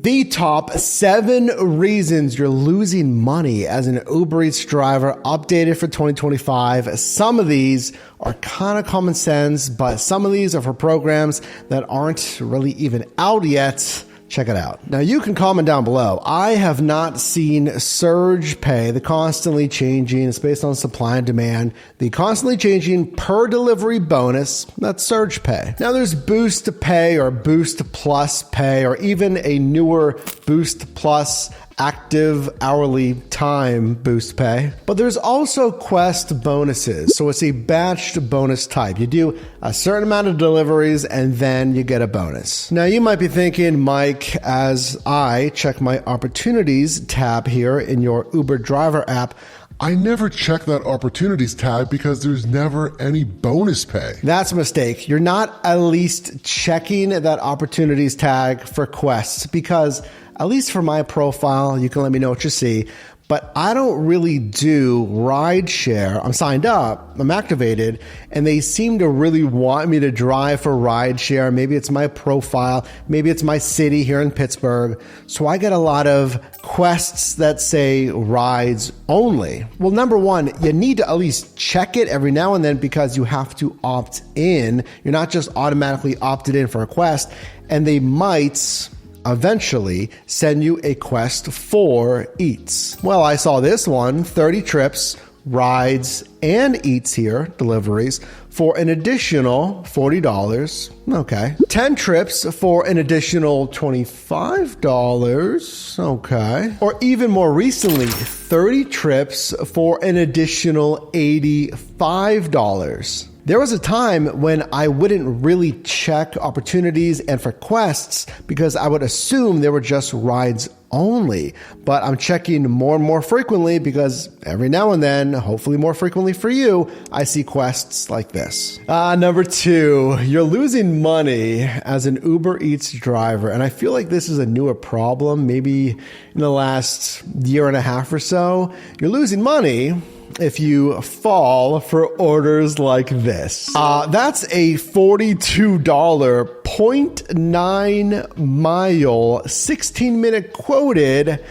The top 7 reasons you're losing money as an Uber Eats driver, updated for 2025. Some of these are kind of common sense, but some of these are for programs that aren't really even out yet. Check it out. Now you can comment down below. I have not seen surge pay, the constantly changing, it's based on supply and demand, the constantly changing per delivery bonus, that's surge pay. Now there's boost pay or boost plus pay, or even a newer boost plus active hourly time boost pay. But there's also quest bonuses. So it's a batched bonus type. You do a certain amount of deliveries and then you get a bonus. Now you might be thinking, Mike, as I check my opportunities tab here in your Uber driver app, I never check that opportunities tab because there's never any bonus pay. That's a mistake. You're not at least checking that opportunities tag for quests, because at least for my profile, you can let me know what you see, but I don't really do ride share. I'm signed up, I'm activated, and they seem to really want me to drive for ride share. Maybe it's my profile, maybe it's my city here in Pittsburgh. So I get a lot of quests that say rides only. Well, number one, you need to at least check it every now and then because you have to opt in. You're not just automatically opted in for a quest, and they might eventually send you a quest for eats. Well, I saw this one, 30 trips, rides, and eats here, deliveries, for an additional $40. Okay. 10 trips for an additional $25. Okay. Or even more recently, 30 trips for an additional $85. There was a time when I wouldn't really check opportunities and for quests because I would assume they were just rides only, but I'm checking more and more frequently because every now and then, hopefully more frequently for you, I see quests like this. Number 2, you're losing money as an Uber Eats driver. And I feel like this is a newer problem, maybe in the last year and a half or so. You're losing money if you fall for orders like this. That's a $42 0.9 mile, 16-minute quoted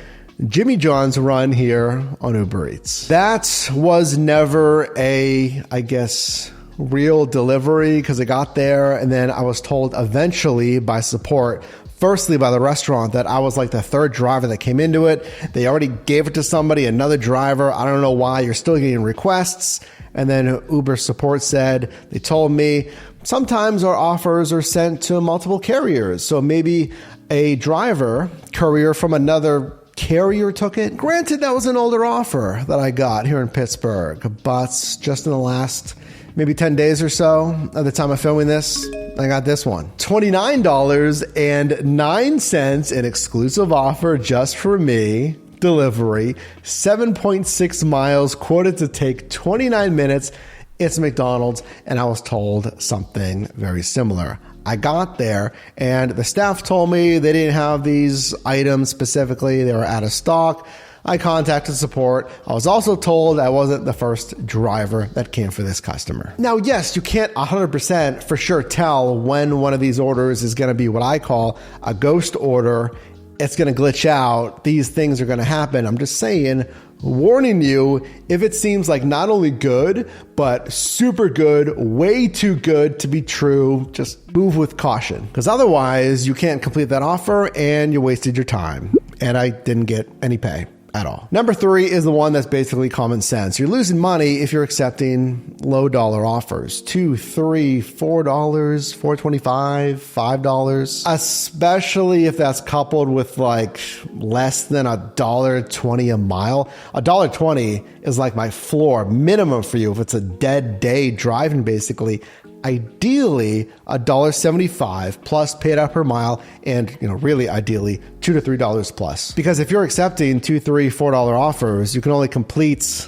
Jimmy John's run here on Uber Eats. That was never a, I guess, real delivery because it got there and then I was told eventually by support, firstly by the restaurant, that I was like the third driver that came into it. They already gave it to somebody, another driver. I don't know why you're still getting requests. And then Uber support said, they told me sometimes our offers are sent to multiple carriers. So maybe a courier from another carrier took it. Granted, that was an older offer that I got here in Pittsburgh, but just in the last maybe 10 days or so at the time of filming this, I got this one. $29.09, an exclusive offer just for me, delivery, 7.6 miles, quoted to take 29 minutes. It's McDonald's, and I was told something very similar. I got there and the staff told me they didn't have these items specifically. They were out of stock. I contacted support. I was also told I wasn't the first driver that came for this customer. Now, yes, you can't 100% for sure tell when one of these orders is going to be what I call a ghost order. It's going to glitch out. These things are going to happen. I'm just saying, warning you, if it seems like not only good, but super good, way too good to be true, just move with caution. Because otherwise, you can't complete that offer and you wasted your time. And I didn't get any pay at all. Number 3 is the one that's basically common sense. You're losing money if you're accepting low dollar offers. $2, $3, $4, $4.25, $5, especially if that's coupled with like less than $1.20 a mile. $1.20 is like my floor minimum for you if it's a dead day driving, basically. Ideally $1.75 plus paid out per mile, and really ideally $2 to $3 plus. Because if you're accepting $2, $3, $4 offers, you can only complete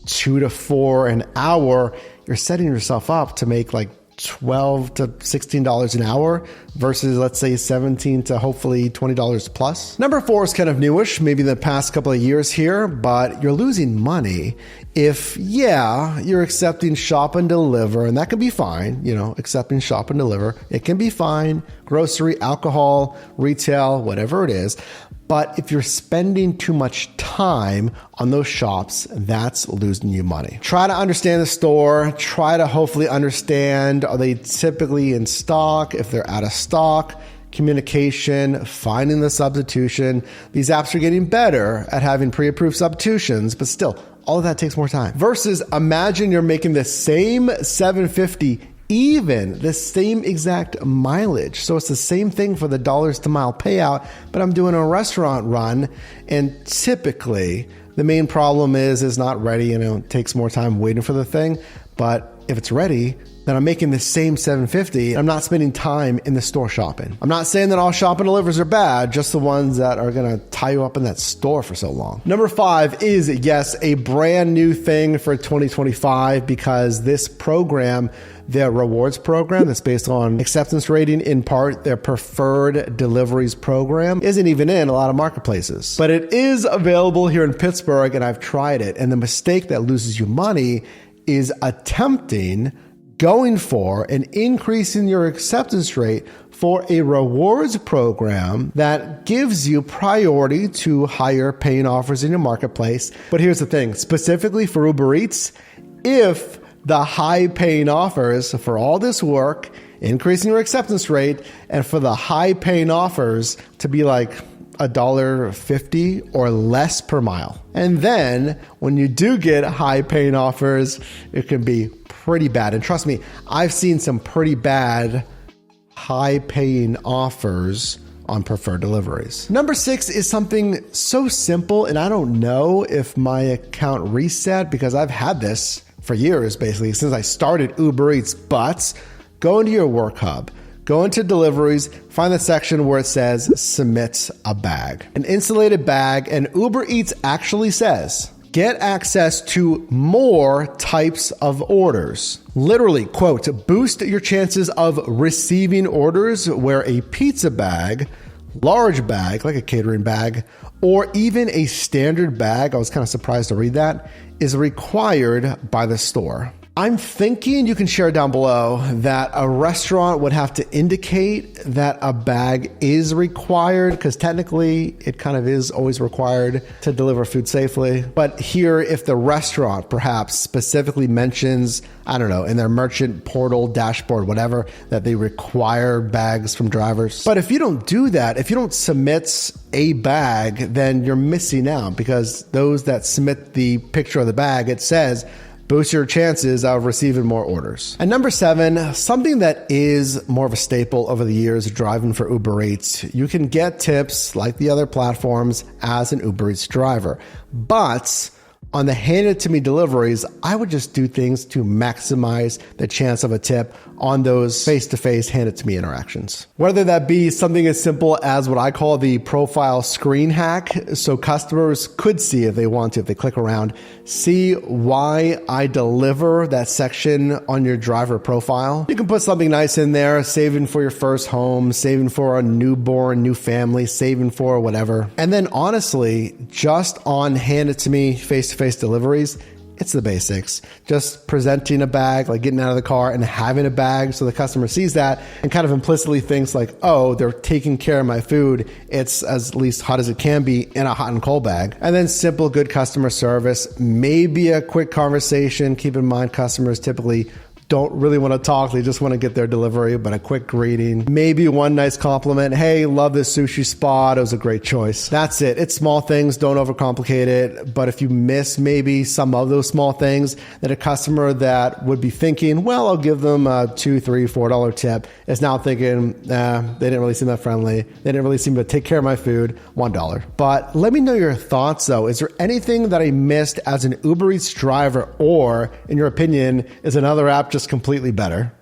2 to 4 an hour. You're setting yourself up to make like $12 to $16 an hour versus, let's say, $17 to hopefully $20 plus. Number 4 is kind of newish, maybe the past couple of years here, but you're losing money if, you're accepting shop and deliver, and that can be fine, accepting shop and deliver. It can be fine, grocery, alcohol, retail, whatever it is. But if you're spending too much time on those shops, that's losing you money. Try to understand the store. Try to hopefully understand, are they typically in stock? If they're out of stock, communication, finding the substitution. These apps are getting better at having pre-approved substitutions, but still, all of that takes more time. Versus imagine you're making the same $7.50, even the same exact mileage. So it's the same thing for the dollars to mile payout, but I'm doing a restaurant run, and typically the main problem is it's not ready, it takes more time waiting for the thing. But if it's ready, then I'm making the same $7.50. I'm not spending time in the store shopping. I'm not saying that all shop and delivers are bad, just the ones that are gonna tie you up in that store for so long. Number 5 is, yes, a brand new thing for 2025 because this program, their rewards program that's based on acceptance rating, in part their Preferred Deliveries program, isn't even in a lot of marketplaces. But it is available here in Pittsburgh, and I've tried it. And the mistake that loses you money is going for and increasing your acceptance rate for a rewards program that gives you priority to higher paying offers in your marketplace. But here's the thing, specifically for Uber Eats, if the high paying offers for all this work, increasing your acceptance rate, and for the high paying offers to be like $1.50 or less per mile. And then when you do get high paying offers, it can be pretty bad. And trust me, I've seen some pretty bad high paying offers on Preferred Deliveries. Number 6 is something so simple, and I don't know if my account reset because I've had this for years, basically, since I started Uber Eats. But go into your work hub, go into deliveries, find the section where it says submit a bag, an insulated bag, and Uber Eats actually says, get access to more types of orders. Literally, quote, boost your chances of receiving orders where a pizza bag, large bag, like a catering bag, or even a standard bag, I was kind of surprised to read that, is required by the store. I'm thinking you can share down below that a restaurant would have to indicate that a bag is required, because technically it kind of is always required to deliver food safely. But here, if the restaurant perhaps specifically mentions, I don't know, in their merchant portal, dashboard, whatever, that they require bags from drivers. But if you don't do that, if you don't submit a bag, then you're missing out, because those that submit the picture of the bag, it says, boost your chances of receiving more orders. And number 7, something that is more of a staple over the years driving for Uber Eats. You can get tips like the other platforms as an Uber Eats driver. But on the hand it to me deliveries, I would just do things to maximize the chance of a tip on those face-to-face hand it to me interactions. Whether that be something as simple as what I call the profile screen hack, so customers could see if they want to, if they click around, see why I deliver that section on your driver profile. You can put something nice in there, saving for your first home, saving for a newborn, new family, saving for whatever. And then honestly, just on hand it to me face-to-face deliveries, it's the basics. Just presenting a bag, like getting out of the car and having a bag so the customer sees that and kind of implicitly thinks like, oh, they're taking care of my food. It's as least hot as it can be in a hot and cold bag. And then simple, good customer service, maybe a quick conversation. Keep in mind, customers typically don't really want to talk. They just want to get their delivery, but a quick greeting, maybe one nice compliment. Hey, love this sushi spot. It was a great choice. That's it. It's small things. Don't overcomplicate it. But if you miss maybe some of those small things, that a customer that would be thinking, well, I'll give them a $2, $3, $4 tip, is now thinking, they didn't really seem that friendly. They didn't really seem to take care of my food. $1. But let me know your thoughts though. Is there anything that I missed as an Uber Eats driver, or in your opinion, is another app just completely better?